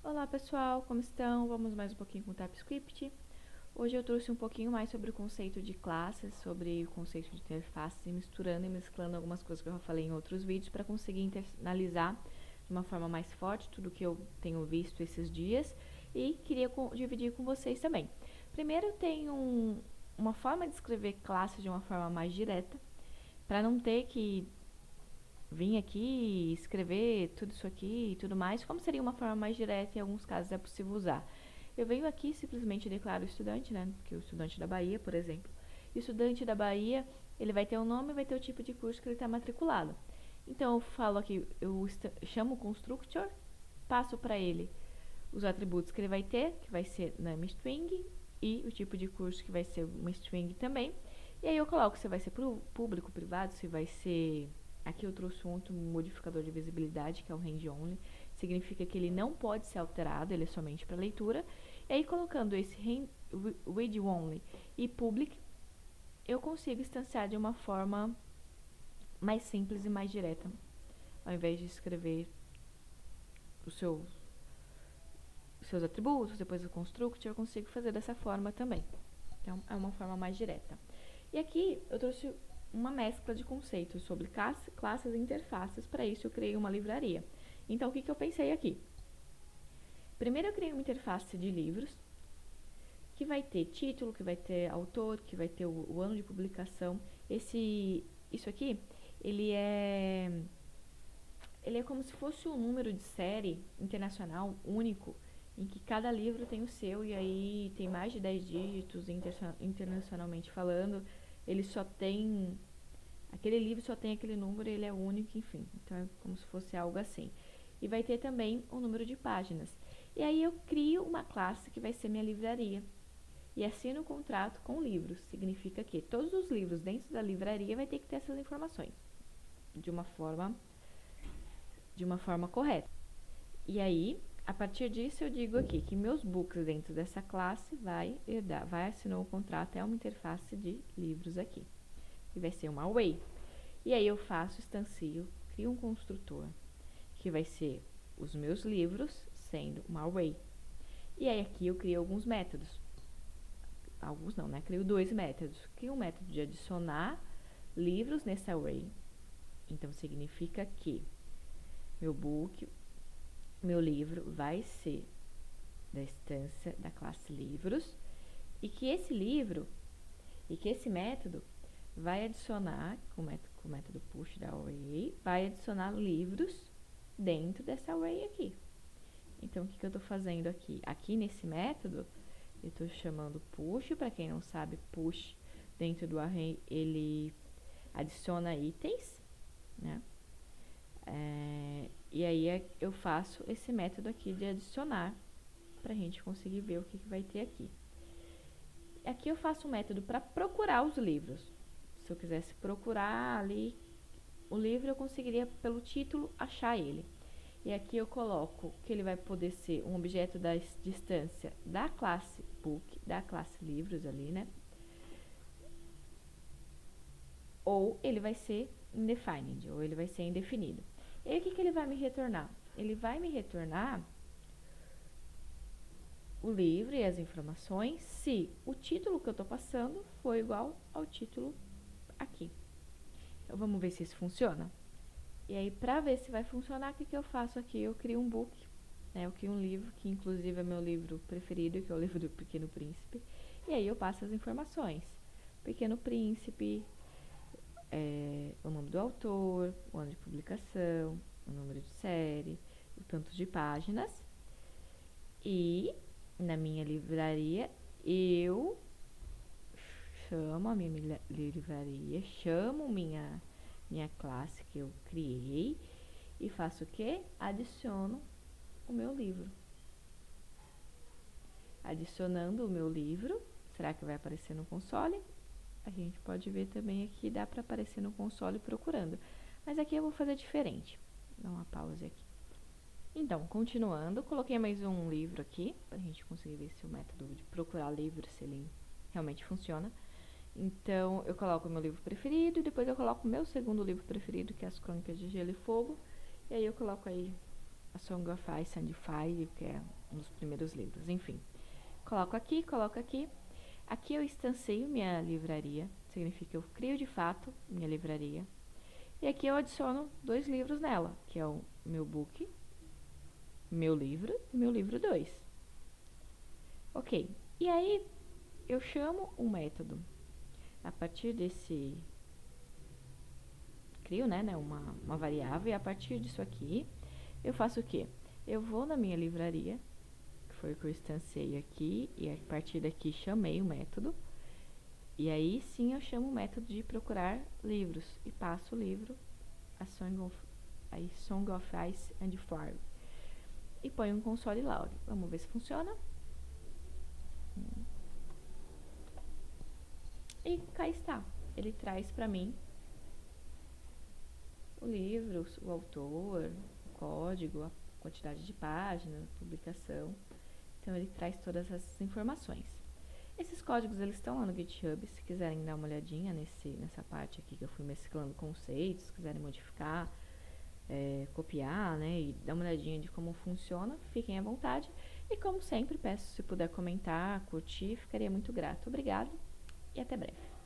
Olá pessoal, como estão? Vamos mais um pouquinho com o TypeScript. Hoje eu trouxe um pouquinho mais sobre o conceito de classes, sobre o conceito de interfaces, e misturando e mesclando algumas coisas que eu já falei em outros vídeos para conseguir internalizar de uma forma mais forte tudo que eu tenho visto esses dias e queria dividir com vocês também. Primeiro tem uma forma de escrever classes de uma forma mais direta, para não ter que vir aqui escrever tudo isso aqui e tudo mais, como seria uma forma mais direta, em alguns casos é possível usar. Eu venho aqui simplesmente declaro o estudante, né, que é o estudante da Bahia, por exemplo. O estudante da Bahia, ele vai ter o nome e vai ter o tipo de curso que ele está matriculado. Então, eu falo aqui, eu chamo o constructor, passo para ele os atributos que ele vai ter, que vai ser NumString, e o tipo de curso que vai ser uma string também. E aí eu coloco se vai ser público, privado, se vai ser... Aqui eu trouxe um outro modificador de visibilidade, que é o Range Only. Significa que ele não pode ser alterado, ele é somente para leitura. E aí colocando esse Read Only e Public, eu consigo instanciar de uma forma mais simples e mais direta. Ao invés de escrever os seus atributos, depois o construct, eu consigo fazer dessa forma também. Então, é uma forma mais direta. E aqui eu trouxe uma mescla de conceitos sobre classes e interfaces. Para isso, eu criei uma livraria. Então, o que eu pensei aqui? Primeiro, eu criei uma interface de livros, que vai ter título, que vai ter autor, que vai ter o ano de publicação. Isso aqui, ele é como se fosse um número de série internacional único, em que cada livro tem o seu, e aí tem mais de 10 dígitos internacionalmente falando. Ele só tem... Aquele livro só tem aquele número, ele é único, enfim. Então, é como se fosse algo assim. E vai ter também o número de páginas. E aí eu crio uma classe que vai ser minha livraria. E assino um contrato com livros. Significa que todos os livros dentro da livraria vai ter que ter essas informações. De uma forma correta. E aí, a partir disso, eu digo aqui que meus books dentro dessa classe vai assinar um contrato, é uma interface de livros aqui. E vai ser uma array. E aí eu instancio, crio um construtor, que vai ser os meus livros, sendo uma array. E aí aqui eu crio alguns métodos. Alguns não, né? Crio 2 métodos. Crio um método de adicionar livros nessa array. Então, significa que meu livro vai ser da instância da classe livros, e que esse método vai adicionar, com o método push da array, vai adicionar livros dentro dessa array aqui. Então, o que eu estou fazendo aqui? Aqui nesse método, eu estou chamando push. Para quem não sabe, push dentro do array, ele adiciona itens, né? E aí eu faço esse método aqui de adicionar, para a gente conseguir ver o que vai ter aqui. Aqui eu faço um método para procurar os livros. Se eu quisesse procurar ali o livro, eu conseguiria, pelo título, achar ele. E aqui eu coloco que ele vai poder ser um objeto da distância da classe book, da classe livros ali, né? Ou ele vai ser indefined, ou ele vai ser indefinido. E aí o que ele vai me retornar? Ele vai me retornar o livro e as informações se o título que eu estou passando for igual ao título aqui. Então, vamos ver se isso funciona. E aí, para ver se vai funcionar, o que eu faço aqui? Eu crio um book, né? Eu crio um livro, que inclusive é meu livro preferido, que é o livro do Pequeno Príncipe. E aí eu passo as informações. Pequeno Príncipe, o nome do autor, o ano de publicação, o número de série, o tanto de páginas. E na minha livraria, eu chamo a minha livraria, chamo minha classe que eu criei e faço o quê? Adiciono o meu livro. Adicionando o meu livro, será que vai aparecer no console? A gente pode ver também aqui, dá para aparecer no console procurando. Mas aqui eu vou fazer diferente. Dá uma pausa aqui. Então, continuando, coloquei mais um livro aqui, para a gente conseguir ver se o método de procurar livro, se ele realmente funciona. Então, eu coloco o meu livro preferido e depois eu coloco o meu segundo livro preferido, que é As Crônicas de Gelo e Fogo. E aí eu coloco aí A Song of Ice and Fire, que é um dos primeiros livros. Enfim, coloco aqui. Aqui eu instancio minha livraria, significa que eu crio de fato minha livraria. E aqui eu adiciono 2 livros nela, que é o meu book, meu livro e meu livro 2. Ok, e aí eu chamo um método. A partir desse... crio, né, uma variável, e a partir disso aqui, eu faço o quê? Eu vou na minha livraria, que foi o que eu instanciei aqui, e a partir daqui chamei o método. E aí sim eu chamo o método de procurar livros e passo o livro a Song of Ice and Fire e ponho um console log. Vamos ver se funciona. E cá está. Ele traz para mim o livro, o autor, o código, a quantidade de páginas, publicação. Então ele traz todas essas informações. Esses códigos eles estão lá no GitHub, se quiserem dar uma olhadinha nessa parte aqui que eu fui mesclando conceitos, se quiserem modificar, copiar, né, e dar uma olhadinha de como funciona, fiquem à vontade. E como sempre, peço se puder comentar, curtir, ficaria muito grato. Obrigado e até breve.